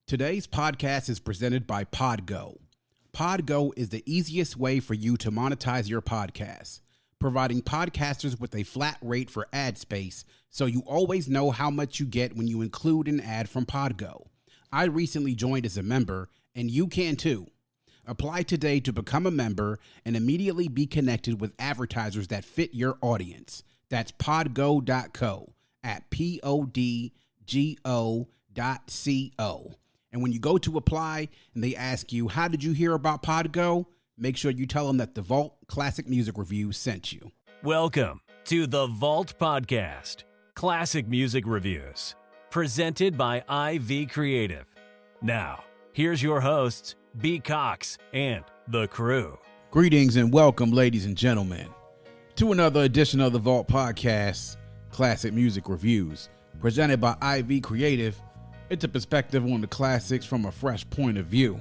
Today's podcast is presented by Podgo. Podgo is the easiest way for you to monetize your podcast, providing podcasters with a flat rate for ad space so you always know how much you get when you include an ad from Podgo. I recently joined as a member, and you can too. Apply today to become a member and immediately be connected with advertisers that fit your audience. That's podgo.co at podgo.co. And when you go to apply and they ask you, how did you hear about Podgo? Make sure you tell them that the Vault Classic Music Review sent you. Welcome to the Vault Podcast, Classic Music Reviews, presented by IV Creative. Now, here's your hosts, B. Cox and the crew. Greetings and welcome, ladies and gentlemen, to another edition of the Vault Podcast, Classic Music Reviews, presented by IV Creative. It's a perspective on the classics from a fresh point of view.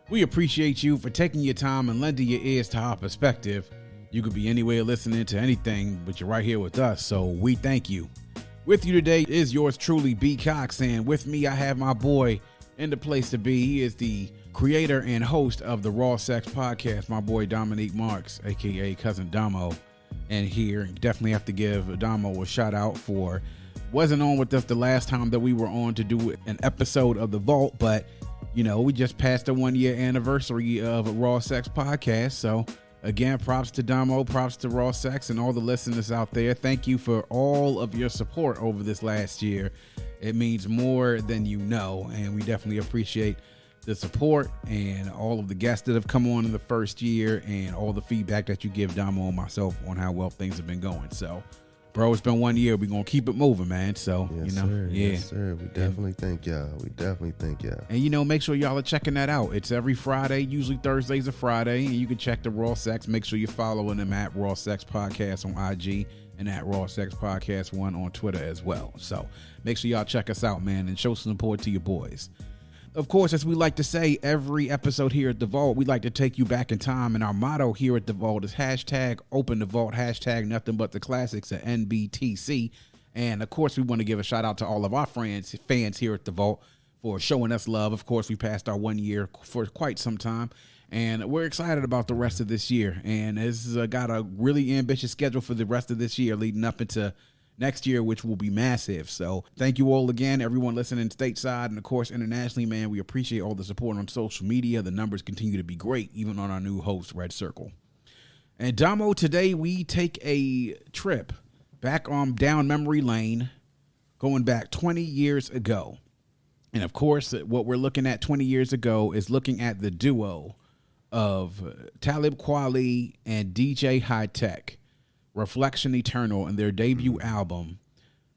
We appreciate you for taking your time and lending your ears to our perspective. You could be anywhere listening to anything, but you're right here with us, so we thank you. With you today is yours truly, B. Cox, and with me I have my boy in the place to be. He is the creator and host of the Raw Sex Podcast, my boy Dominique Marks, aka Cousin Domo. And here, definitely have to give Domo a shout out for wasn't on with us the last time that we were on to do an episode of the Vault, but you know, we just passed the 1 year anniversary of Raw Sex Podcast. So again, props to Domo, props to Raw Sex and all the listeners out there. Thank you for all of your support over this last year. It means more than you know, and we definitely appreciate the support and all of the guests that have come on in the first year and all the feedback that you give Domo and myself on how well things have been going. So bro, it's been 1 year. We're going to keep it moving, man. So, yes, you know, sir. yeah. Yes, sir. We definitely thank y'all. And, you know, make sure y'all are checking that out. It's every Friday, usually Thursdays or Friday, and you can check the Raw Sex. Make sure you're following them at Raw Sex Podcast on IG and at Raw Sex Podcast 1 on Twitter as well. So make sure y'all check us out, man, and show some support to your boys. Of course, as we like to say, every episode here at The Vault, we like to take you back in time. And our motto here at The Vault is hashtag open the vault, hashtag nothing but the classics at NBTC. And of course, we want to give a shout out to all of our fans here at The Vault for showing us love. Of course, we passed our 1 year for quite some time. And we're excited about the rest of this year. And it's got a really ambitious schedule for the rest of this year leading up into next year, which will be massive. So thank you all again, everyone listening stateside and of course internationally, man. We appreciate all the support on social media. The numbers continue to be great, even on our new host, Red Circle. And Domo, today we take a trip back on down memory lane, going back 20 years ago. And of course, what we're looking at 20 years ago is looking at the duo of Talib Kweli and DJ Hi-Tek, Reflection Eternal, and their debut album,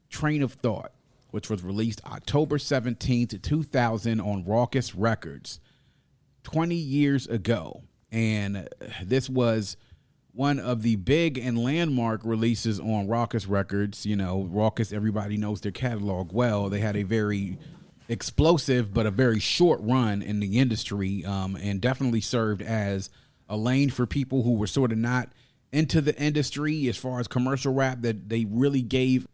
Train of Thought, which was released October 17th, 2000 on Raucous Records, 20 years ago. And this was one of the big and landmark releases on Raucous Records. You know, Raucous, everybody knows their catalog well. They had a very explosive but a very short run in the industry, and definitely served as a lane for people who were sort of not into the industry as far as commercial rap, that they really gave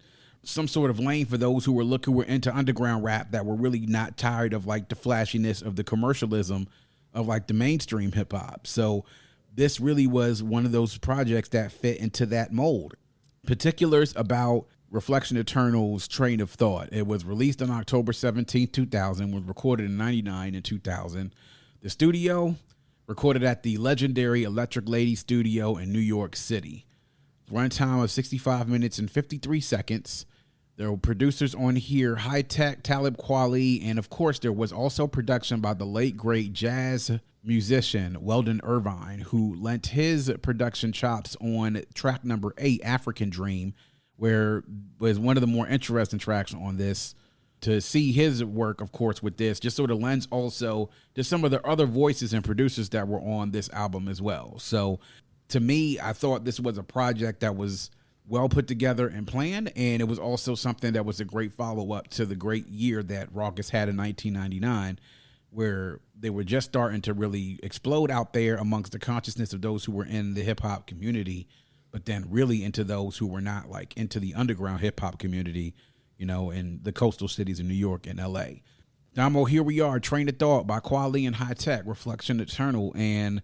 some sort of lane for those who were into underground rap that were really not tired of like the flashiness of the commercialism of like the mainstream hip hop. So this really was one of those projects that fit into that mold. Particulars about Reflection Eternal's Train of Thought. It was released on October 17th, 2000, was recorded in 99 and 2000. The studio recorded at the legendary Electric Lady Studio in New York City. Runtime of 65 minutes and 53 seconds. There were producers on here, Hi-Tek, Talib Kweli, and of course there was also production by the late great jazz musician Weldon Irvine, who lent his production chops on track number 8, African Dream, where was one of the more interesting tracks on this. To see his work, of course, with this just sort of lends also to some of the other voices and producers that were on this album as well. So to me, I thought this was a project that was well put together and planned, and it was also something that was a great follow-up to the great year that Raucous had in 1999, where they were just starting to really explode out there amongst the consciousness of those who were in the hip-hop community, but then really into those who were not, like into the underground hip-hop community, you know, in the coastal cities of New York and LA. Domo, here we are, Train of Thought by Kweli and Hi-Tek, Reflection Eternal. And,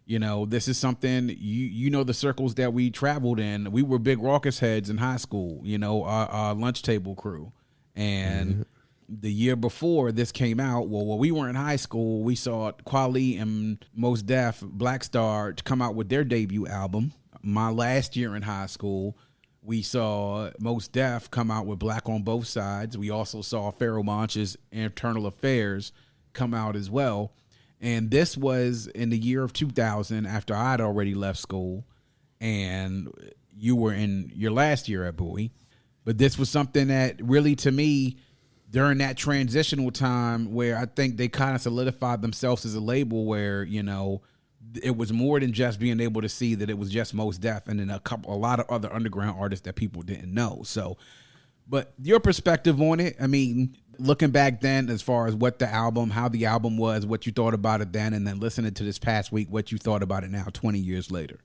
you know, this is something, you know the circles that we traveled in. We were big raucous heads in high school, you know, our lunch table crew. And the year before this came out, well, when we were in high school, we saw Kweli and Mos Def, Black Star, come out with their debut album. My last year in high school, we saw Mos Def come out with Black on Both Sides. We also saw Pharoah Monch's Internal Affairs come out as well. And this was in the year of 2000 after I'd already left school and you were in your last year at Bowie. But this was something that really, to me, during that transitional time where I think they kind of solidified themselves as a label where, you know, it was more than just being able to see that it was just Mos Def and then a lot of other underground artists that people didn't know. So, but your perspective on it, I mean, looking back then as far as what the album, how the album was, what you thought about it then, and then listening to this past week, what you thought about it now, 20 years later.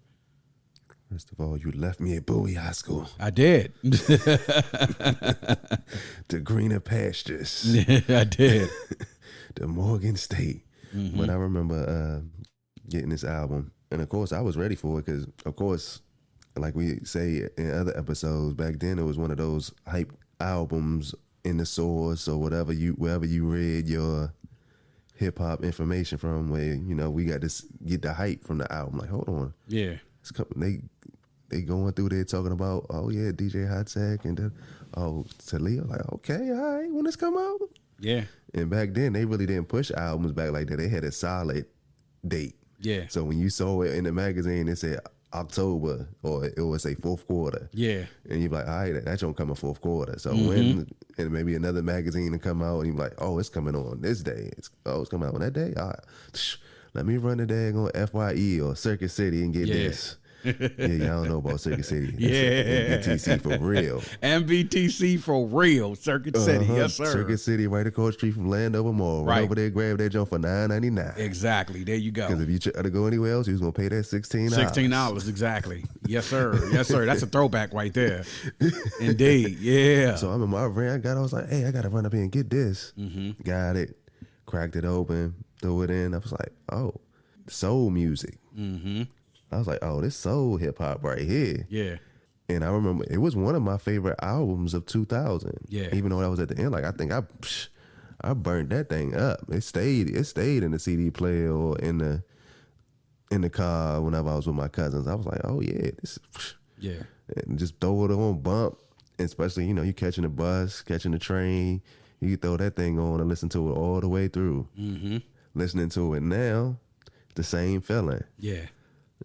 First of all, you left me at Bowie High School. I did. The greener pastures. I did. The Morgan State. Mm-hmm. But I remember getting this album. And, of course, I was ready for it because, of course, like we say in other episodes, back then it was one of those hype albums in the source or wherever you read your hip-hop information from where, you know, we got to get the hype from the album. Like, hold on. Yeah. They going through there talking about, oh, yeah, DJ Hi-Tek and then, oh, Talib. Like, okay, all right, when this come out? Yeah. And back then, they really didn't push albums back like that. They had a solid date. Yeah. So when you saw it in the magazine, it said October or it would say fourth quarter. Yeah. And you're like, all right, that don't come in fourth quarter. So when, and maybe another magazine to come out and you're like, oh, it's coming on this day. It's coming out on that day? All right. Let me run the daggone FYE or Circuit City and get this. Yeah, y'all don't know about Circuit City. That's MBTC for real. MBTC for real. Circuit City, yes, sir. Circuit City, right across the street from Landover Mall. Right over there, grab that junk for $9.99. Exactly. There you go. Because if you try to go anywhere else, you was gonna pay that $16. $16, exactly. Yes, sir. Yes, sir. That's a throwback right there. Indeed. Yeah. So I'm in my van. I was like, hey, I gotta run up here and get this. Mm-hmm. Got it. Cracked it open. Threw it in. I was like, oh, soul music. Mm-hmm. I was like, oh, this soul hip hop right here. Yeah. And I remember it was one of my favorite albums of 2000. Yeah. Even though that was at the end, like I think I burnt that thing up. It stayed in the CD player or in the car whenever I was with my cousins. I was like, oh yeah, this. Yeah. And just throw it on bump, especially you catching the bus, catching the train. You throw that thing on and listen to it all the way through. Mm-hmm. Listening to it now, the same feeling. Yeah.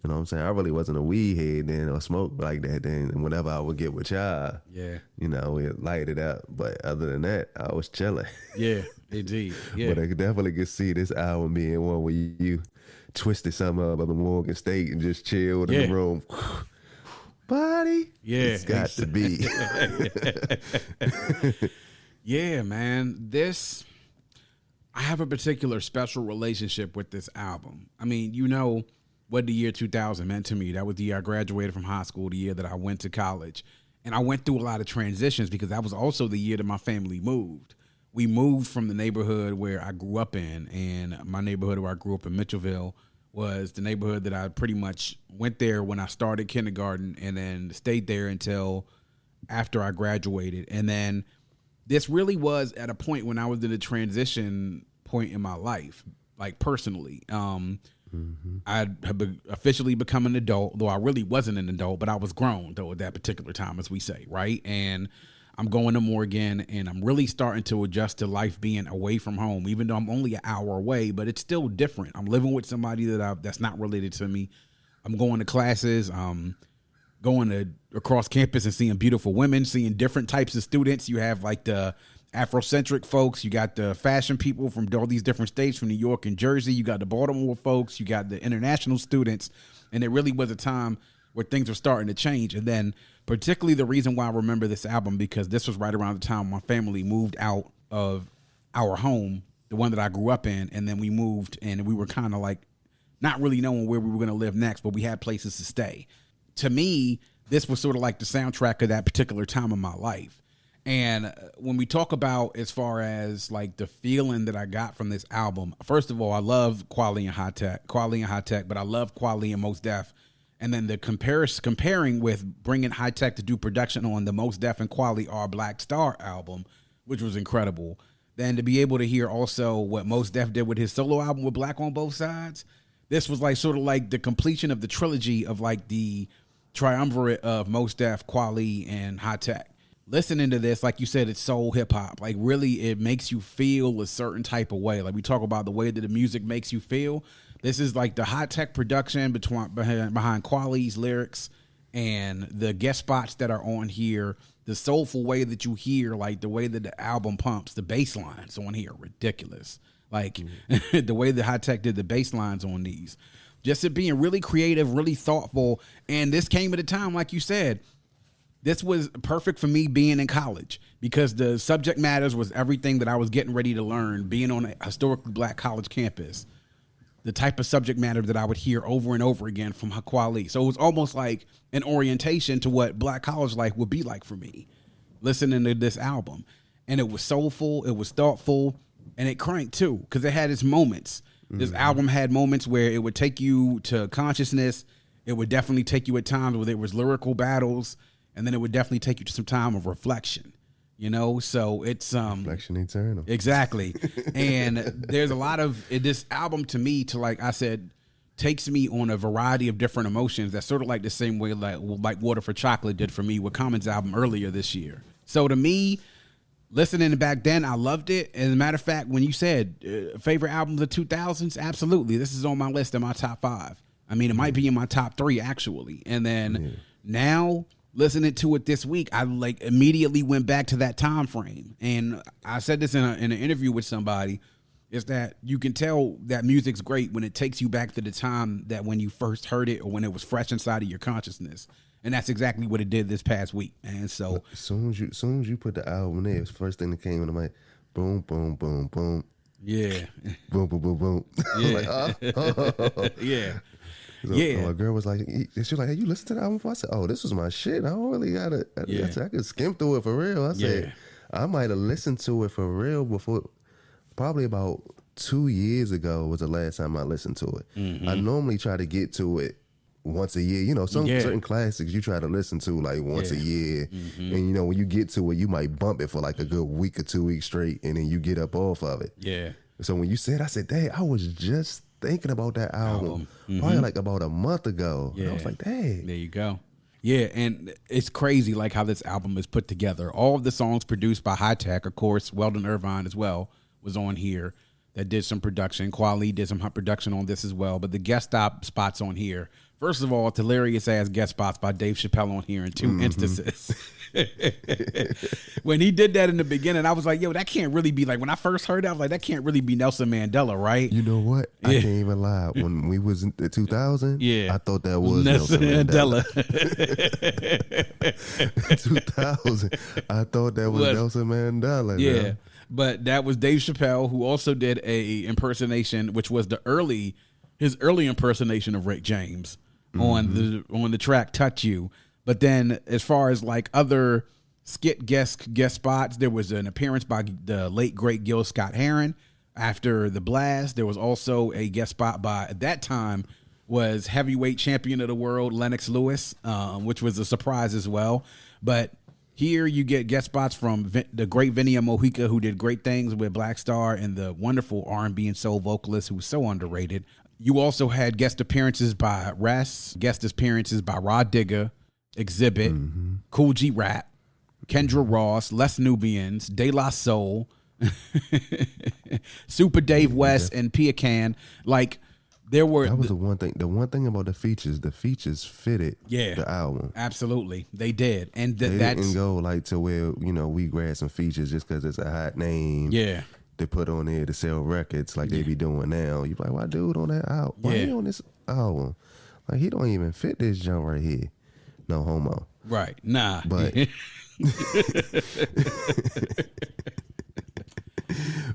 You know what I'm saying? I really wasn't a weed head then or smoke like that then. And whenever I would get with y'all, we'd light it up. But other than that, I was chilling. Yeah, indeed. Yeah. But I definitely could see this album being one where you twisted something up of the Morgan State and just chilled in the room. Buddy. Yeah. It's got to be. Yeah, man. I have a particular special relationship with this album. I mean, you know what the year 2000 meant to me. That was the year I graduated from high school, the year that I went to college. And I went through a lot of transitions because that was also the year that my family moved. We moved from the neighborhood where I grew up in, and my neighborhood where I grew up in Mitchellville was the neighborhood that I pretty much went there when I started kindergarten and then stayed there until after I graduated. And then this really was at a point when I was in a transition point in my life, like personally. I had officially become an adult, though I really wasn't an adult, but I was grown, though, at that particular time, as we say, right? And I'm going to Morgan, and I'm really starting to adjust to life being away from home, even though I'm only an hour away, but it's still different. I'm living with somebody that's not related to me. I'm going to classes. Going across campus and seeing beautiful women, seeing different types of students. You have like the Afrocentric folks. You got the fashion people from all these different states, from New York and Jersey. You got the Baltimore folks. You got the international students. And it really was a time where things were starting to change. And then particularly the reason why I remember this album, because this was right around the time my family moved out of our home, the one that I grew up in. And then we moved and we were kind of like not really knowing where we were going to live next, but we had places to stay. To me, this was sort of like the soundtrack of that particular time of my life. And when we talk about as far as like the feeling that I got from this album, first of all, I love Kweli and Hi-Tek, but I love Kweli and Mos Def. And then the comparing with bringing Hi-Tek to do production on the Mos Def and Kweli Are Black Star album, which was incredible. Then to be able to hear also what Mos Def did with his solo album with Black on Both Sides, this was like sort of like the completion of the trilogy of like the triumvirate of Mos Def, Kweli, and Hi-Tek. Listening to this, like you said, it's soul hip hop. Like really, it makes you feel a certain type of way. Like we talk about the way that the music makes you feel. This is like the Hi-Tek production behind Kweli's lyrics and the guest spots that are on here. The soulful way that you hear, like the way that the album pumps, the bass lines on here are ridiculous. Like the way that Hi-Tek did the bass lines on these. Just it being really creative, really thoughtful. And this came at a time, like you said, this was perfect for me being in college because the subject matters was everything that I was getting ready to learn being on a historically black college campus. The type of subject matter that I would hear over and over again from Kweli. So it was almost like an orientation to what black college life would be like for me, listening to this album. And it was soulful, it was thoughtful, and it cranked too, because it had its moments. This album had moments where it would take you to consciousness. It would definitely take you at times where there was lyrical battles, and then it would definitely take you to some time of reflection. You know, so it's reflection eternal. Exactly. And there's a lot of this album to me, to like I said, takes me on a variety of different emotions. That's sort of like the same way like Water for Chocolate did for me with Common's album earlier this year. So to me, listening back then, I loved it. As a matter of fact, when you said favorite album of the 2000s, absolutely. This is on my list in my top 5. I mean, it might be in my top 3 actually. And then now listening to it this week, I like immediately went back to that time frame. And I said this in an interview with somebody, is that you can tell that music's great when it takes you back to the time that when you first heard it or when it was fresh inside of your consciousness. And that's exactly what it did this past week. And so as soon as you put the album there, it's the first thing that came into my boom, boom, boom, boom. Yeah. Boom, boom, boom, boom. Yeah. Like, Yeah. So my girl was like, she was like, hey, you listen to the album before? I said, oh, this was my shit. I don't really got it. I said, I could skim through it for real. I said, I might have listened to it for real before, probably about 2 years ago was the last time I listened to it. I normally try to get to it once a year. You know, certain classics you try to listen to like once a year. And, you know, when you get to it, you might bump it for like a good week or 2 weeks straight, and then you get up off of it. Yeah. So when you said, I said, dang, I was just thinking about that album probably like about a month ago. Yeah. And I was like, dang. There you go. Yeah, and it's crazy like how this album is put together. All of the songs produced by Hi-Tek, of course, Weldon Irvine as well was on here that did some production. Kweli did some production on this as well. But the guest spots on here, first of all, hilarious ass guest spots by Dave Chappelle on here in 2 instances. When he did that in the beginning, I was like, yo, that can't really be like, when I first heard it, I was like, that can't really be Nelson Mandela, right? You know what? I can't even lie. When we was in the 2000, I thought that was Nelson Mandela. 2000, I thought that was Nelson Mandela. Yeah. Man. But that was Dave Chappelle, who also did a impersonation, which was his early impersonation of Rick James on the track "Touch You." But then, as far as like other skit guest spots, there was an appearance by the late great Gil Scott-Heron after the blast. There was also a guest spot by, at that time, was heavyweight champion of the world Lennox Lewis, which was a surprise as well. But here you get guest spots from the great Vinny Mojica, who did great things with Black Star, and the wonderful R&B and soul vocalist who was so underrated. You also had guest appearances by Res, guest appearances by Rod Digger, Exhibit, Cool G Rap, Kendra Ross, Les Nubians, De La Soul, Super Dave West, and Pia Can. Like, there were... That was the one thing. The one thing about the features fitted the album. Absolutely. They did. And they didn't go like to where, you know, we grab some features just because it's a hot name. Yeah. They put on there to sell records like they be doing now. You be like, why dude on that album? Why he on this album? Like, he don't even fit this jump right here. No homo. Right. Nah. But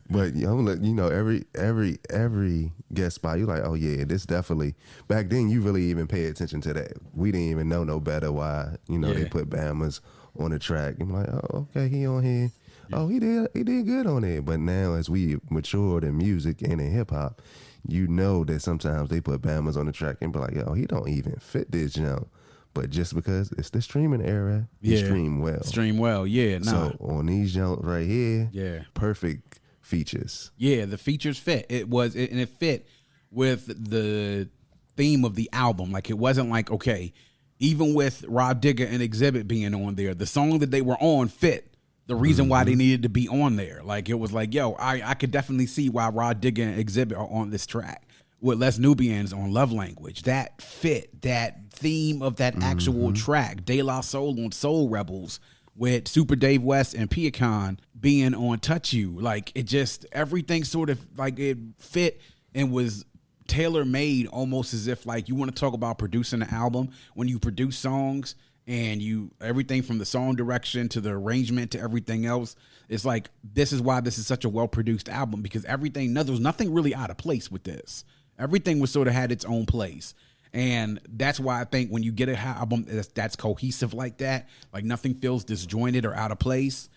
but you know, every guest spot, you're like, oh yeah, this definitely. Back then, you really even pay attention to that. We didn't even know no better why, you know, they put Bama's on the track. I'm like, oh, okay, he on here. Yeah. Oh, he did good on it. But now as we matured in music and in hip hop, you know that sometimes they put Bammers on the track and be like, yo, he don't even fit this jump. But just because it's the streaming era, you stream well. Stream well, yeah. Nah. So on these jumps right here, perfect features. Yeah, the features fit. It fit with the theme of the album. Like, it wasn't like, okay, even with Rob Digger and Exhibit being on there, the song that they were on fit the reason why they needed to be on there. Like, it was like, yo, I could definitely see why Rob Digger and Exhibit are on this track. With Les Nubians on Love Language, that fit that theme of that actual track. De La Soul on Soul Rebels, with Super Dave West and Piacon being on Touch You. Like, it just, everything sort of like it fit and was tailor made, almost as if, like, you want to talk about producing an album. When you produce songs and everything from the song direction to the arrangement to everything else, it's like, this is why this is such a well produced album, because there was nothing really out of place with this. Everything was sort of had its own place. And that's why I think when you get an album that's cohesive like that, like nothing feels disjointed or out of place,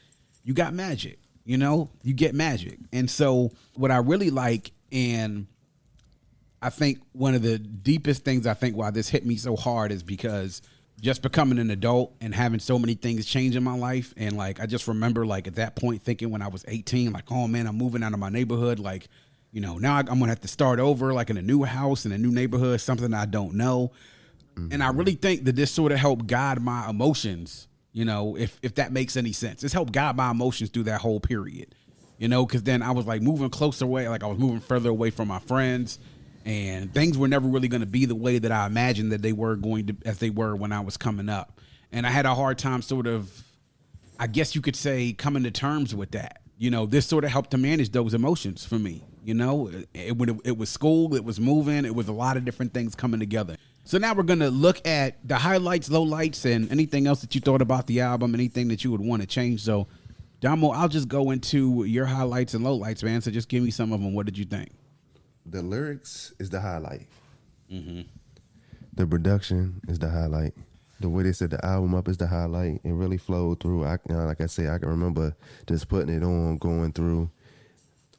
you got magic, you get magic. And so what I really like, and I think one of the deepest things I think why this hit me so hard is because just becoming an adult and having so many things change in my life. And like, I just remember like at that point thinking when I was 18, like, oh man, I'm moving out of my neighborhood. Like, now I'm going to have to start over, like in a new house, in a new neighborhood, something I don't know. And I really think that this sort of helped guide my emotions, if that makes any sense. It's helped guide my emotions through that whole period, because then I was like moving closer away, like I was moving further away from my friends, and things were never really going to be the way that I imagined that they were going to, as they were when I was coming up. And I had a hard time sort of, I guess you could say, coming to terms with that. This sort of helped to manage those emotions for me. It was school, it was moving, it was a lot of different things coming together. So now we're going to look at the highlights, lowlights, and anything else that you thought about the album, anything that you would want to change. So, Domo, I'll just go into your highlights and lowlights, man. So just give me some of them. What did you think? The lyrics is the highlight. The production is the highlight. The way they set the album up is the highlight. It really flowed through. Like I say, I can remember just putting it on, going through.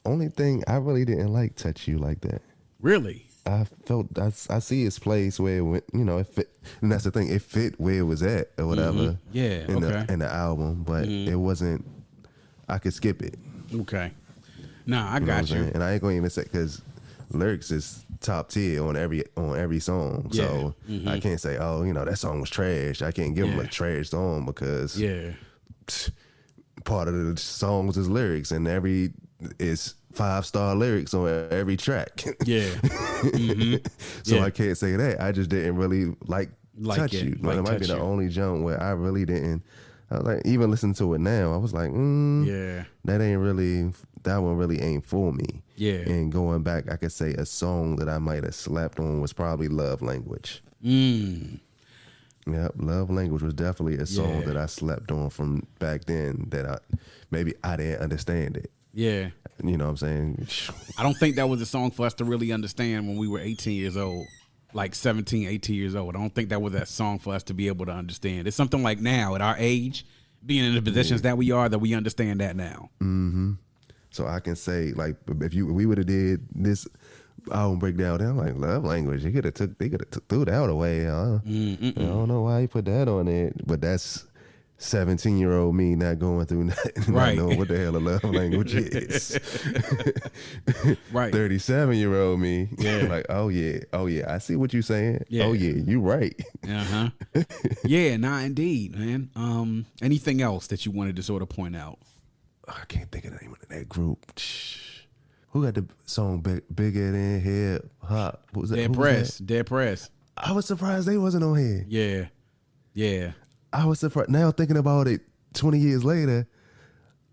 Only thing I really didn't like Touch You like that. Really? I felt I see its place where it went, it fit, and that's the thing, it fit where it was at or whatever. Yeah, in the album, but it wasn't. I could skip it. Okay. Nah, I got you. And I ain't gonna even say, because lyrics is top tier on every song. Yeah. So I can't say, oh, that song was trash. I can't give them a trash song because part of the song was his lyrics, and it's 5-star lyrics on every track. Yeah. So I can't say that. I just didn't really like Touch You. It might be the only jump where I really didn't. I was like, even listening to it now, I was like, that one really ain't for me. Yeah. And going back, I could say a song that I might have slapped on was probably Love Language. Yep, Love Language was definitely a song that I slept on from back then that I didn't understand it. Yeah. You know what I'm saying? I don't think that was a song for us to really understand when we were 18 years old, like 17, 18 years old. I don't think that was that song for us to be able to understand. It's something like now at our age, being in the positions that we are, that we understand that now. So I can say, like, if we would have did this album breakdown, I'm like, Love Language, they could have threw that away. I don't know why he put that on it, but that's 17-year-old me not going through not knowing what the hell a love language is. Right. 37-year-old me, like, oh yeah, I see what you're saying. Yeah. Oh yeah, you right. Yeah, nah, indeed, man. Anything else that you wanted to sort of point out? I can't think of the name of that group. Who got the song Bigger Than Hip Hop? What was that? Dead Press. I was surprised they wasn't on here. Yeah. I was surprised. Now thinking about it 20 years later,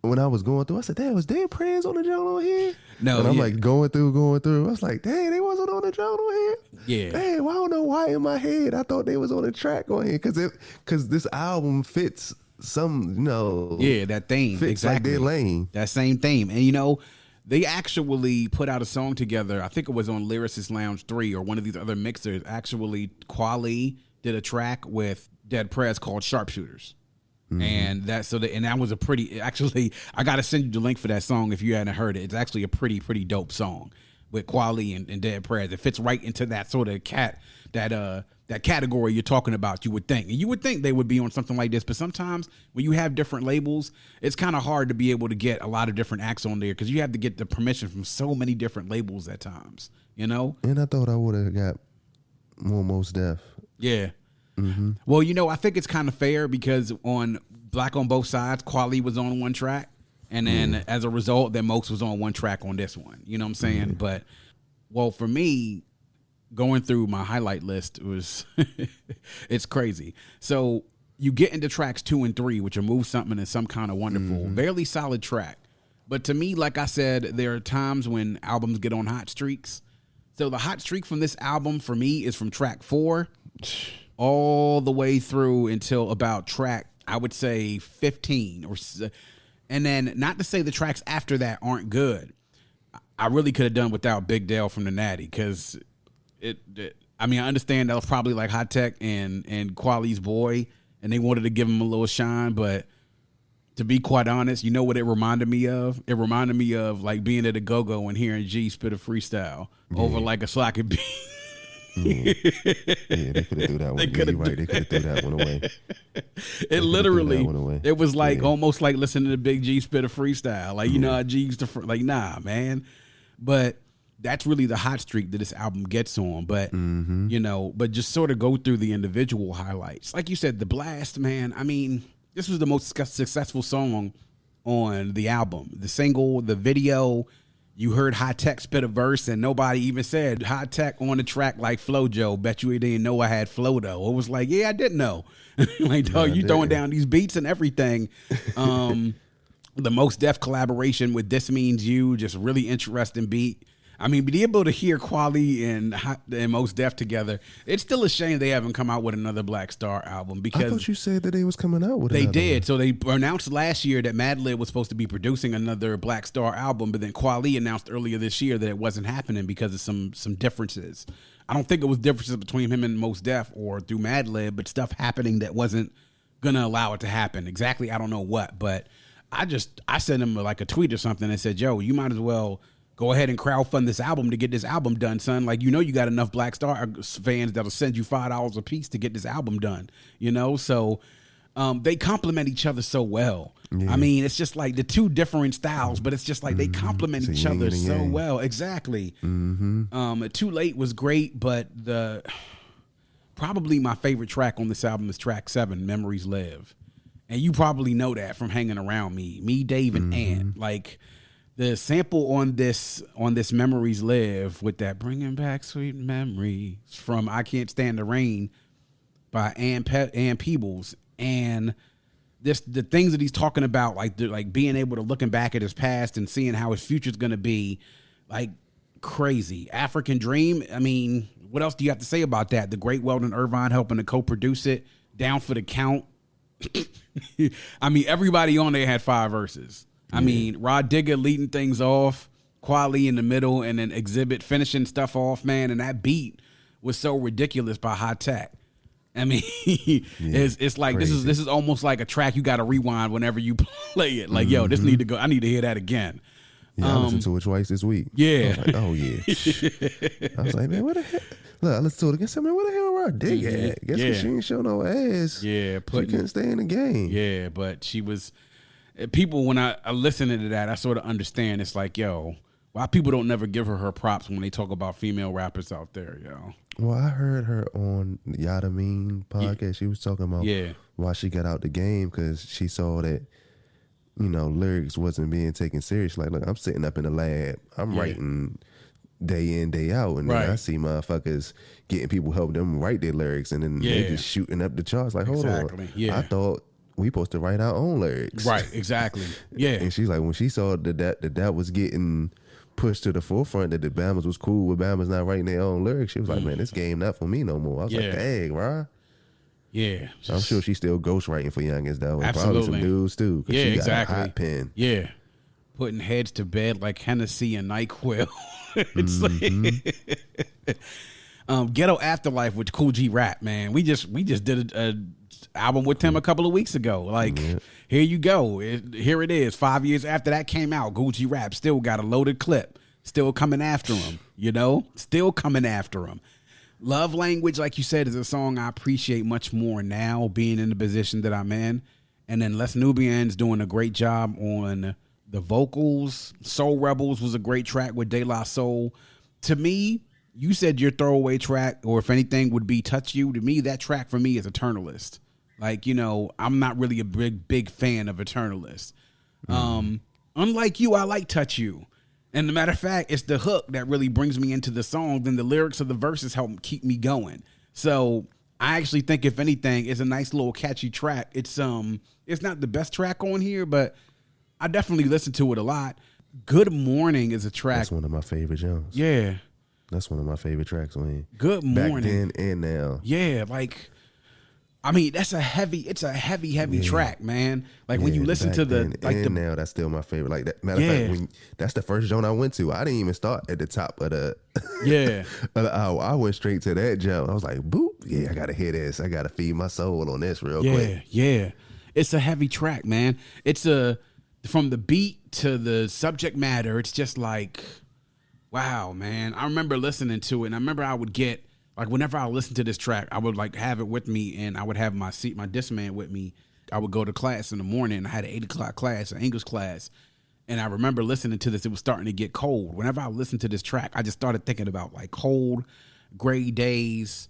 when I was going through, I said, damn, was Dead Press on the joint on here? No. And I'm like going through. I was like, dang, they wasn't on the joint on here? Yeah. Dang, well, I don't know why in my head I thought they was on the track on here. Because this album fits some, that theme. Fits exactly. Like their lane. That same theme. And, they actually put out a song together. I think it was on Lyricist Lounge 3 or one of these other mixers. Actually, Kweli did a track with Dead Press called Sharpshooters. And that was a pretty, actually, I got to send you the link for that song if you hadn't heard it. It's actually a pretty dope song with Kweli and Dead Prez. It fits right into that sort of that category you're talking about, you would think. And you would think they would be on something like this, but sometimes when you have different labels, it's kind of hard to be able to get a lot of different acts on there because you have to get the permission from so many different labels at times, you know? And I thought I would have got more Mos Def. Yeah. Well, you know, I think it's kind of fair because on Black on Both Sides, Kweli was on one track. And then as a result, then Mos was on one track on this one. You know what I'm saying? But, well, for me, going through my highlight list was, it's crazy. So you get into tracks 2 and 3, which are Move Something and Some Kind of Wonderful. Fairly solid track. But to me, like I said, there are times when albums get on hot streaks. So the hot streak from this album for me is from track 4 all the way through until about track, I would say 15 and then not to say the tracks after that aren't good. I really could have done without Big Dale from the Natty because I understand that was probably like Hi-Tek and Kweli's boy and they wanted to give him a little shine, but to be quite honest, you know what it reminded me of? It reminded me of like being at a go-go and hearing G spit a freestyle over like a socket beat. Yeah, they could have threw that one. You're right. They could have threw that one away. It literally, it was like almost like listening to Big G spit a freestyle. Like, you know how G used to, like, nah, man. But that's really the hot streak that this album gets on. But, you know, but just sort of go through the individual highlights. Like you said, The Blast, man, I mean, this was the most successful song on the album. The single, the video. You heard Hi-Tek spit a verse and nobody even said Hi-Tek on the track like Flojo. Bet you didn't know I had flow though. It was like, yeah, I didn't know. Like, dog, you throwing down these beats and everything. The Mos Def collaboration with This Means You, just really interesting beat. I mean, be able to hear Kweli and Mos Def together, it's still a shame they haven't come out with another Black Star album because I thought you said that they was coming out with it. They did. One. So they announced last year that Madlib was supposed to be producing another Black Star album, but then Kweli announced earlier this year that it wasn't happening because of some differences. I don't think it was differences between him and Mos Def or through Madlib, but stuff happening that wasn't gonna allow it to happen. Exactly, I don't know what, but I sent him like a tweet or something and said, "Yo, you might as well go ahead and crowdfund this album to get this album done, son. Like, you know, you got enough Black Star fans that'll send you $5 a piece to get this album done, you know? So they complement each other so well. Yeah. I mean, it's just like the two different styles, but it's just like they complement each other so well. Exactly. Too Late was great, but probably my favorite track on this album is track 7, Memories Live. And you probably know that from hanging around me, Dave, and Ant. Like, the sample on this Memories Live with that Bringing Back Sweet Memories from I Can't Stand the Rain by Ann Peebles, and the things that he's talking about, like being able to looking back at his past and seeing how his future's gonna be, like, crazy. African Dream, I mean, what else do you have to say about that? The great Weldon Irvine helping to co-produce it, Down for the Count. I mean, everybody on there had 5 verses. I mean, Rod Digger leading things off, Kweli in the middle, and then Exhibit finishing stuff off, man. And that beat was so ridiculous by Hi-Tek. I mean, it's like crazy. This is almost like a track you got to rewind whenever you play it. Like, yo, this need to go. I need to hear that again. Yeah, I listened to it twice this week. Yeah. I was like, oh yeah. I was like, man, what the hell? Look, I listened to it again. I said, man, what the hell Rod Digger at? Guess she ain't show no ass. Yeah, she couldn't stay in the game. Yeah, but she was. People, when I listen to that, I sort of understand. It's like, yo, why people don't never give her props when they talk about female rappers out there, yo. Well, I heard her on the Yada Mean podcast. Yeah. She was talking about why she got out the game because she saw that, you know, lyrics wasn't being taken serious. Like, look, I'm sitting up in the lab. I'm writing day in, day out. And then I see motherfuckers getting people help them write their lyrics. And then they just shooting up the charts. Like, hold on. Yeah. I thought we supposed to write our own lyrics. Right, exactly. Yeah. And she's like, when she saw that was getting pushed to the forefront, that the Bamas was cool with Bamas not writing their own lyrics, she was like, man, this game not for me no more. I was like, dang, right? Yeah. I'm sure she's still ghostwriting for youngins though. And absolutely. Probably some dudes too. Yeah, she got exactly. a hot pen. Yeah. Putting heads to bed like Hennessy and NyQuil. It's like Ghetto Afterlife with Cool G Rap, man. We just did album with him a couple of weeks ago. Like, here you go. Here it is. 5 years after that came out, Gucci Rap still got a loaded clip. Still coming after him, Still coming after him. Love Language, like you said, is a song I appreciate much more now, being in the position that I'm in. And then Les Nubian's doing a great job on the vocals. Soul Rebels was a great track with De La Soul. To me, you said your throwaway track, or if anything, would be Touch You. To me, that track for me is Eternalist. Like, I'm not really a big fan of Eternalist. Unlike you, I like Touch You. And the matter of fact, it's the hook that really brings me into the song. Then the lyrics of the verses help keep me going. So I actually think, if anything, it's a nice little catchy track. It's not the best track on here, but I definitely listen to it a lot. Good Morning is a track. That's one of my favorite genres. Yeah. That's one of my favorite tracks on here. Good Morning. Back then and now. Yeah, like, I mean, it's a heavy track, man. Like, when you listen to now, that's still my favorite. Like, that, matter of fact, that's the first joint I went to. I didn't even start at the top of the of the hour. I went straight to that jump. I was like, boop, yeah, I gotta hear this. I gotta feed my soul on this real quick. Yeah. It's a heavy track, man. It's from the beat to the subject matter, it's just like, wow, man. I remember listening to it, and I remember I would get, like, whenever I listened to this track, I would, like, have it with me, and I would have my Discman with me. I would go to class in the morning. I had an 8 o'clock class, an English class, and I remember listening to this. It was starting to get cold. Whenever I listened to this track, I just started thinking about, like, cold, gray days,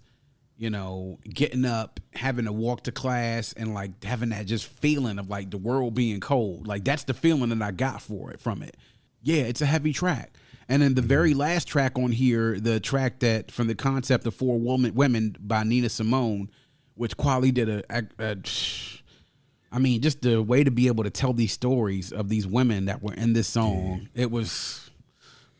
getting up, having to walk to class, and, like, having that just feeling of, like, the world being cold. Like, that's the feeling that I got from it. Yeah, it's a heavy track. And then the very last track on here, the track that from the concept of Four Women by Nina Simone, which Kweli did I mean, just the way to be able to tell these stories of these women that were in this song, it was,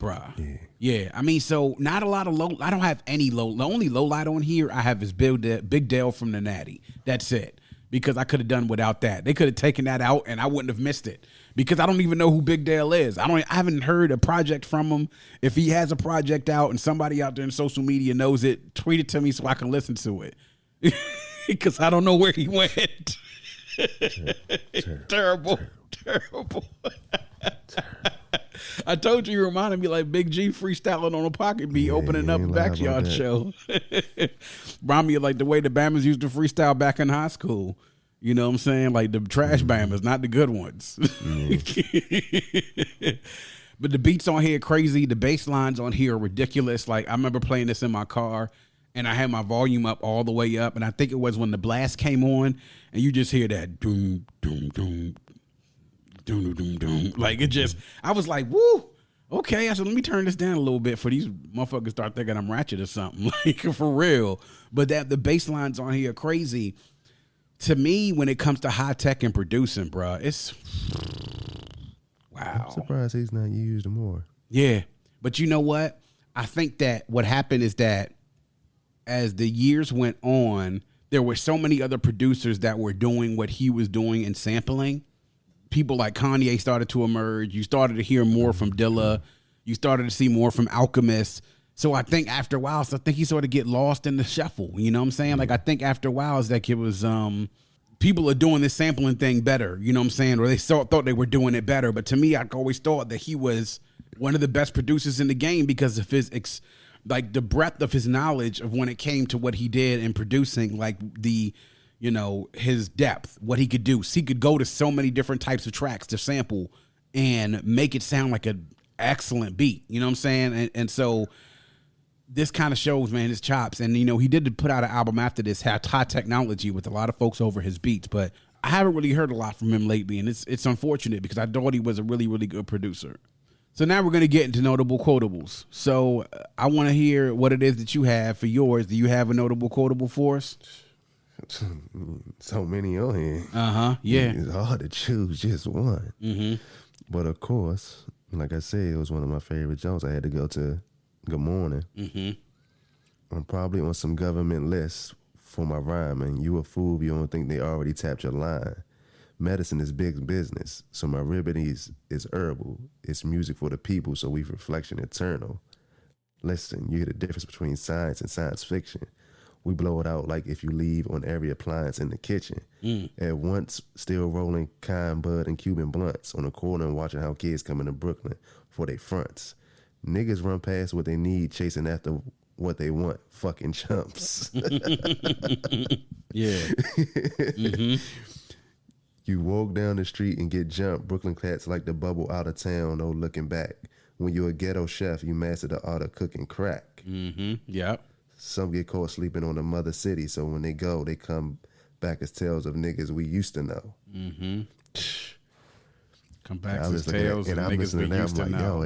bruh. Yeah. I mean, so not a lot of low. I don't have any low. The only low light on here I have is Big Dale from the Natty. That's it. Because I could have done without that. They could have taken that out and I wouldn't have missed it. Because I don't even know who Big Dale is. I haven't heard a project from him. If he has a project out and somebody out there in social media knows it, tweet it to me so I can listen to it. Because I don't know where he went. Terrible. I told you reminded me like Big G freestyling on a pocket beat, opening up a backyard show. Remind me of like the way the Bammers used to freestyle back in high school. You know what I'm saying? Like the trash Bammers, not the good ones. But the beats on here are crazy. The bass lines on here are ridiculous. Like I remember playing this in my car and I had my volume up all the way up. And I think it was when the blast came on and you just hear that doom, doom, doom, doom, doom, doom. Like it just, I was like, woo. Okay, I said, let me turn this down a little bit for these motherfuckers start thinking I'm ratchet or something. Like for real. But that the bass lines on here are crazy. To me, when it comes to Hi-Tek and producing, bro, it's wow. I'm surprised he's not used more. Yeah, but you know what? I think that what happened is that as the years went on, there were so many other producers that were doing what he was doing and sampling. People like Kanye started to emerge. You started to hear more from Dilla. You started to see more from Alchemist. So I think after a while, I think he sort of get lost in the shuffle. You know what I'm saying? Like I think after a while, it's like it was people are doing this sampling thing better. You know what I'm saying? Or they thought they were doing it better. But to me, I always thought that he was one of the best producers in the game because of his like the breadth of his knowledge of when it came to what he did in producing, like the, you know, his depth, what he could do. So he could go to so many different types of tracks to sample and make it sound like an excellent beat. You know what I'm saying? And so this kind of shows, man, his chops. And, you know, he did put out an album after this, had high technology with a lot of folks over his beats. But I haven't really heard a lot from him lately. And it's unfortunate because I thought he was a really, really good producer. So now we're going to get into notable quotables. So I want to hear what it is that you have for yours. Do you have a notable quotable for us? So many on here. Yeah. It's hard to choose just one. Mm-hmm. But of course, like I said, it was one of my favorite songs. I had to go to Good Morning. Mm-hmm. I'm probably on some government list for my rhyme, and you a fool if you don't think they already tapped your line. Medicine is big business, so my remedies is herbal. It's music for the people, so we've reflection eternal. Listen, you hear the difference between science and science fiction. We blow it out like if you leave on every appliance in the kitchen. At once, still rolling kind bud and Cuban blunts on the corner and watching how kids come into Brooklyn for their fronts. Niggas run past what they need, chasing after what they want. Fucking chumps. Yeah. You walk down the street and get jumped. Brooklyn cats like the bubble out of town, no looking back. When you're a ghetto chef, you master the art of cooking crack. Yep. Some get caught sleeping on the mother city, so when they go, they come back as tales of niggas we used to know. Come back as tales of niggas we used to know. Yo,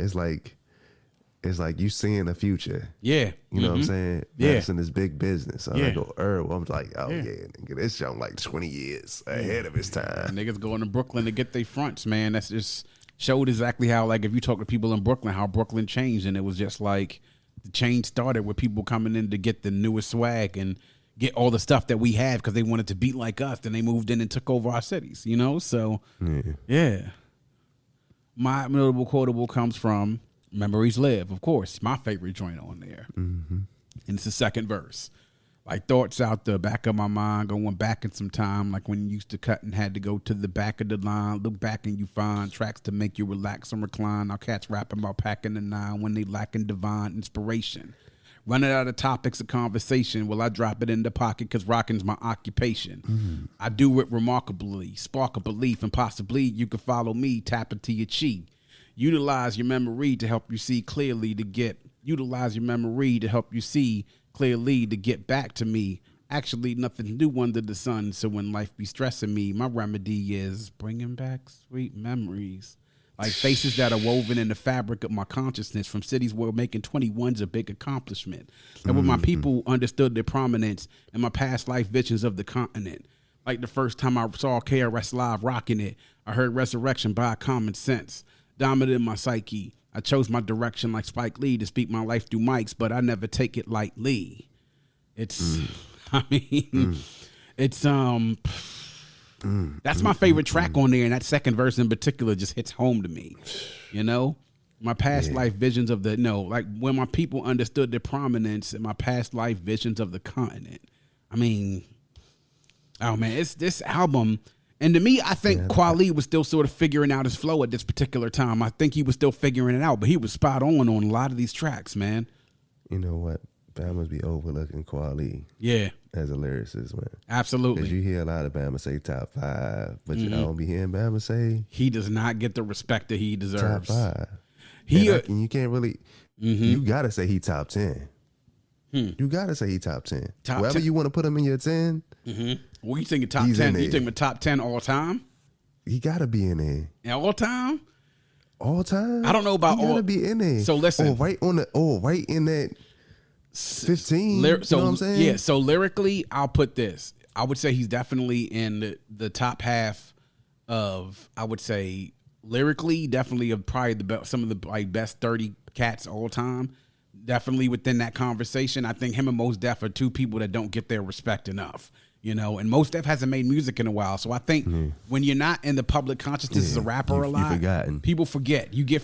it's like you seeing the future. Yeah. You know what I'm saying? Yeah. That's in this big business. So I go, I'm like, nigga, this young like 20 years ahead of his time. Niggas going to Brooklyn to get their fronts, man. That's just showed exactly how, like, if you talk to people in Brooklyn, how Brooklyn changed. And it was just like the change started with people coming in to get the newest swag and get all the stuff that we have because they wanted to be like us. Then they moved in and took over our cities, you know? So, yeah. My notable quotable comes from Memories Live, of course, my favorite joint on there. And it's the second verse. Like thoughts out the back of my mind, going back in some time, like when you used to cut and had to go to the back of the line. Look back and you find tracks to make you relax and recline. Now cats rapping about packing the nine when they lacking divine inspiration. Running out of topics of conversation, well, I drop it in the pocket because rocking's my occupation. I do it remarkably, spark a belief, and possibly you can follow me, tap into your cheek. Utilize your memory to help you see clearly to get back to me. Actually, nothing new under the sun. So when life be stressing me, my remedy is bringing back sweet memories. Like faces that are woven in the fabric of my consciousness from cities where making 21's a big accomplishment. And when my people understood their prominence and my past life visions of the continent. Like the first time I saw KRS Live rocking it, I heard Resurrection by Common Sense. Dominant in my psyche. I chose my direction like Spike Lee to speak my life through mics, but I never take it lightly. It's, it's, that's my favorite track on there, and that second verse in particular just hits home to me. You know? My past life visions of like when my people understood their prominence and my past life visions of the continent. I mean, oh man, it's this album. And to me, I think Kweli was still sort of figuring out his flow at this particular time. I think he was still figuring it out, but he was spot on a lot of these tracks, man. You know what? Bama's be overlooking Kweli. Yeah. As a lyricist, man. Absolutely. Because you hear a lot of Bama say top 5, but you don't be hearing Bama say he does not get the respect that he deserves. Top 5. You can't really, you got to say he top 10. You got to say he top 10. Wherever 10. You want to put him in your 10. Well, you thinking top 10? You thinking top 10 all time? He got to be in there. All time? All time? I don't know about all. He got to be in there. So listen. Right in that 15. You know what I'm saying? Yeah, so lyrically, I'll put this. I would say he's definitely in the top half of, I would say, lyrically, definitely of probably some of the best 30 cats all time. Definitely within that conversation. I think him and Mos Def are two people that don't get their respect enough. You know, and Mos Def hasn't made music in a while. So I think when you're not in the public consciousness as a rapper a lot, people forget. You're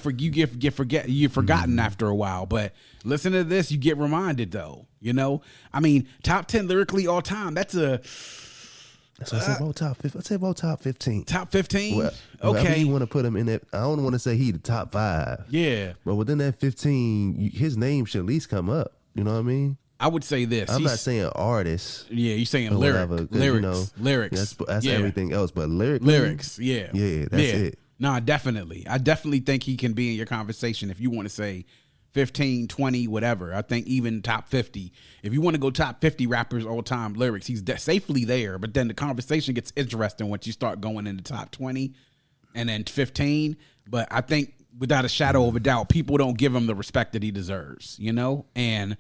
forgotten after a while. But listen to this, you get reminded though. You know? I mean, top 10 lyrically all time, that's a So I say about top 15. I say about top 15. Top 15? Well, okay. You want to put him in that. I don't want to say he the top 5. Yeah. But within that 15, his name should at least come up. You know what I mean? I would say this. I'm not saying artist. Yeah, you're saying lyrics. Lyrics. That's everything else. But lyrics. Yeah. Yeah, that's it. Nah, definitely. I definitely think he can be in your conversation if you want to say 15, 20, whatever. I think even top 50. If you want to go top 50 rappers all time lyrics, he's safely there. But then the conversation gets interesting once you start going into top 20 and then 15. But I think without a shadow of a doubt, people don't give him the respect that he deserves, you know? And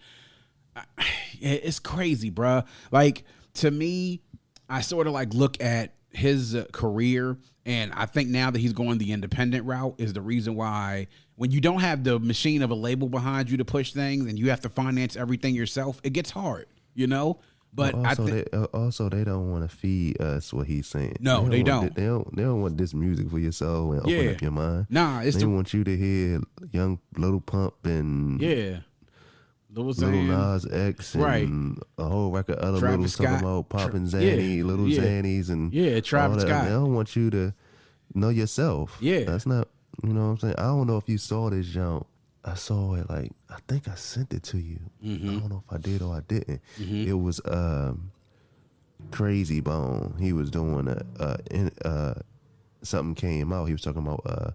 it's crazy, bruh. Like, to me, I sort of like look at his career, and I think now that he's going the independent route is the reason why when you don't have the machine of a label behind you to push things and you have to finance everything yourself, it gets hard, you know? But also, they don't want to feed us what he's saying. No, they don't. They don't want this music for your soul and open up your mind. Nah, they want you to hear Young Little Pump and Lil Little Nas X and a whole record of other Travis little talking Scott. about popping Zanny, little Zannies, and Travis all that. Scott. They don't want you to know yourself. Yeah. That's not, you know what I'm saying? I don't know if you saw this jump. I saw it, like, I think I sent it to you. I don't know if I did or I didn't. It was Crazy Bone. He was doing something came out. He was talking about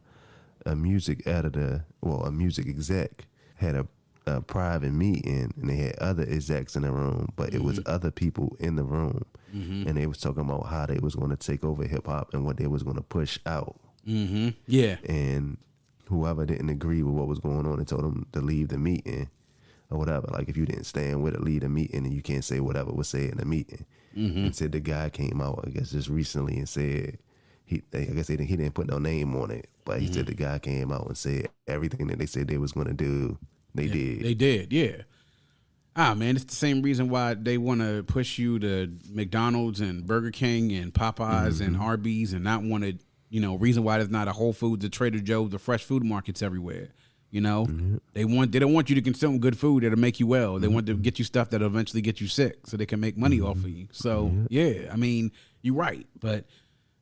a music editor, well, a music exec had a private meeting, and they had other execs in the room, but it was other people in the room, and they was talking about how they was going to take over hip hop and what they was going to push out. Yeah. And whoever didn't agree with what was going on, they told them to leave the meeting or whatever. Like, if you didn't stand with it, leave the meeting, and you can't say whatever was said in the meeting. And said the guy came out, I guess, just recently and said he didn't put no name on it, but he said the guy came out and said everything that they said they was going to do. They did. Yeah. Man, it's the same reason why they want to push you to McDonald's and Burger King and Popeyes and Arby's, and not want to, reason why there's not a Whole Foods, a Trader Joe's, the fresh food markets everywhere. They don't want you to consume good food that'll make you well. They want to get you stuff that'll eventually get you sick so they can make money off of you. So I mean, you're right. But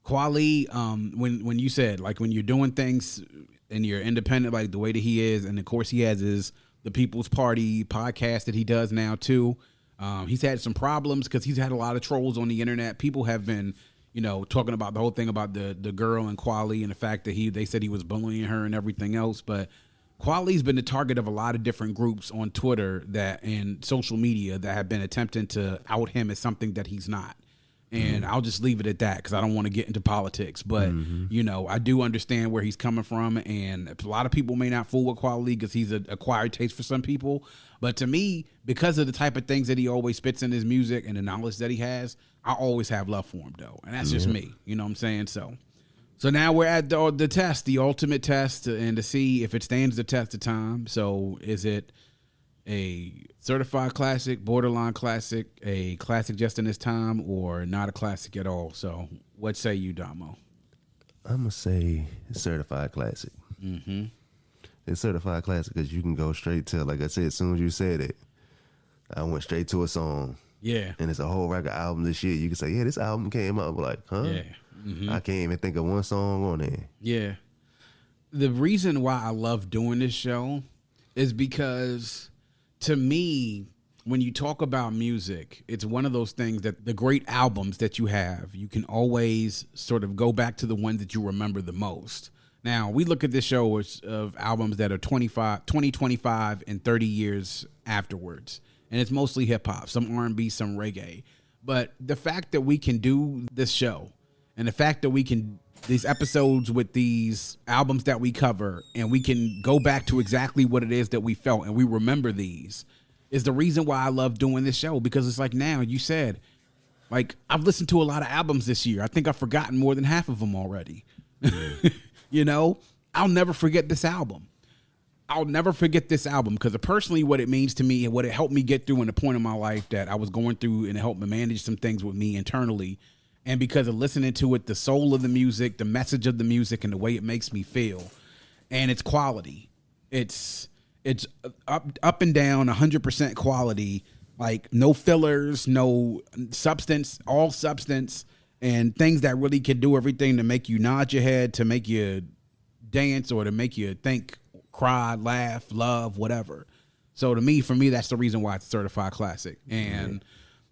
Kweli, when you said, like, when you're doing things and you're independent, like the way that he is, and of course he has the People's Party podcast that he does now too. He's had some problems because he's had a lot of trolls on the internet. People have been, talking about the whole thing about the girl and Kweli and the fact that they said he was bullying her and everything else. But Kweli's been the target of a lot of different groups on Twitter and social media that have been attempting to out him as something that he's not. And I'll just leave it at that because I don't want to get into politics. But, I do understand where he's coming from. And a lot of people may not fool with Kweli because he's an acquired taste for some people. But to me, because of the type of things that he always spits in his music and the knowledge that he has, I always have love for him, though. And that's just me. You know what I'm saying? So now we're at the test, the ultimate test, and to see if it stands the test of time. So is it a certified classic, borderline classic, a classic just in its time, or not a classic at all? So what say you, Damo? I'm going to say certified classic. It's certified classic because you can go straight to, like I said, as soon as you said it, I went straight to a song. Yeah. And it's a whole record album this shit. You can say, yeah, this album came out, but like, huh? Yeah. I can't even think of one song on there. Yeah. The reason why I love doing this show is because, to me, when you talk about music, it's one of those things that the great albums that you have, you can always sort of go back to the ones that you remember the most. Now, we look at this show of albums that are 20, 25, and 30 years afterwards. And it's mostly hip-hop, some R&B, some reggae. But the fact that we can do this show, and the fact that we can, these episodes with these albums that we cover, and we can go back to exactly what it is that we felt, and we remember these, is the reason why I love doing this show. Because it's like, now, you said, like, I've listened to a lot of albums this year. I think I've forgotten more than half of them already. I'll never forget this album. I'll never forget this album because personally what it means to me and what it helped me get through in a point in my life that I was going through, and it helped me manage some things with me internally. And because of listening to it, the soul of the music, the message of the music, and the way it makes me feel, and its quality, it's up and down, 100% quality, like no fillers, no substance, all substance, and things that really can do everything to make you nod your head, to make you dance, or to make you think, cry, laugh, love, whatever. So for me, that's the reason why it's a certified classic. And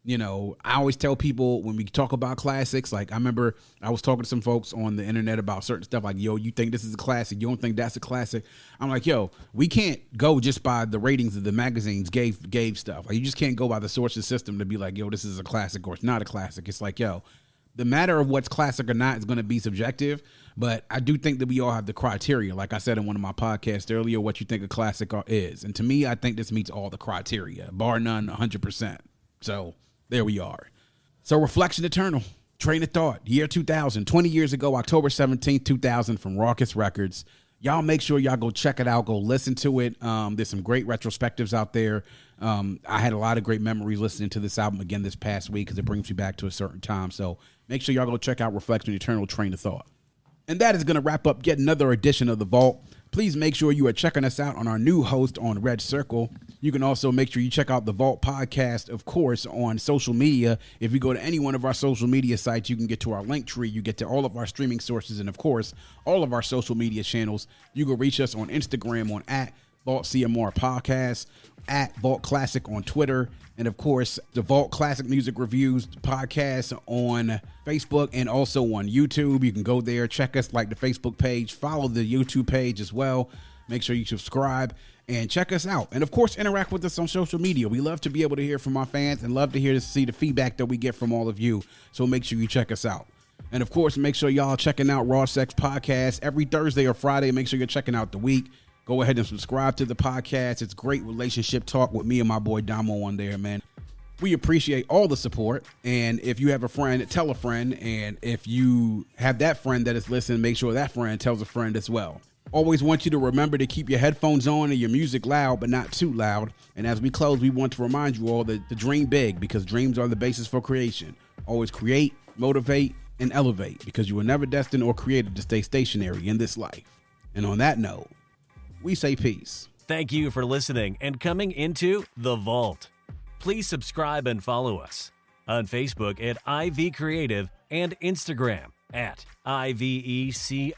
I always tell people when we talk about classics, like I remember I was talking to some folks on the internet about certain stuff, like, yo, you think this is a classic, you don't think that's a classic. I'm like, yo, we can't go just by the ratings that the magazines gave stuff. Like, you just can't go by the sources system to be like, yo, this is a classic or it's not a classic. It's like, yo, the matter of what's classic or not is going to be subjective, but I do think that we all have the criteria. Like I said in one of my podcasts earlier, what you think a classic is. And to me, I think this meets all the criteria, bar none, 100%. So there we are. So Reflection Eternal, Train of Thought, year 2000, 20 years ago, October 17th, 2000, from Raucous Records. Y'all make sure y'all go check it out. Go listen to it. There's some great retrospectives out there. I had a lot of great memories listening to this album again this past week because it brings me back to a certain time. So make sure y'all go check out Reflection Eternal, Train of Thought. And that is going to wrap up yet another edition of The Vault. Please make sure you are checking us out on our new host on Red Circle. You can also make sure you check out the Vault Podcast, of course, on social media. If you go to any one of our social media sites, you can get to our link tree. You get to all of our streaming sources and, of course, all of our social media channels. You can reach us on Instagram on @VaultCMR Podcast, @Vault Classic on Twitter, and, of course, the Vault Classic Music Reviews podcast on Facebook and also on YouTube. You can go there, check us, like the Facebook page, follow the YouTube page as well. Make sure you subscribe and check us out. And, of course, interact with us on social media. We love to be able to hear from our fans and love to see the feedback that we get from all of you. So make sure you check us out. And, of course, make sure y'all checking out Raw Sex Podcast every Thursday or Friday. Make sure you're checking out the week. Go ahead and subscribe to the podcast. It's great relationship talk with me and my boy Domo on there, man. We appreciate all the support. And if you have a friend, tell a friend. And if you have that friend that is listening, make sure that friend tells a friend as well. Always want you to remember to keep your headphones on and your music loud, but not too loud. And as we close, we want to remind you all that to dream big, because dreams are the basis for creation. Always create, motivate, and elevate, because you were never destined or created to stay stationary in this life. And on that note, we say peace. Thank you for listening and coming into The Vault. Please subscribe and follow us on Facebook at IV Creative and Instagram at IVECRE8.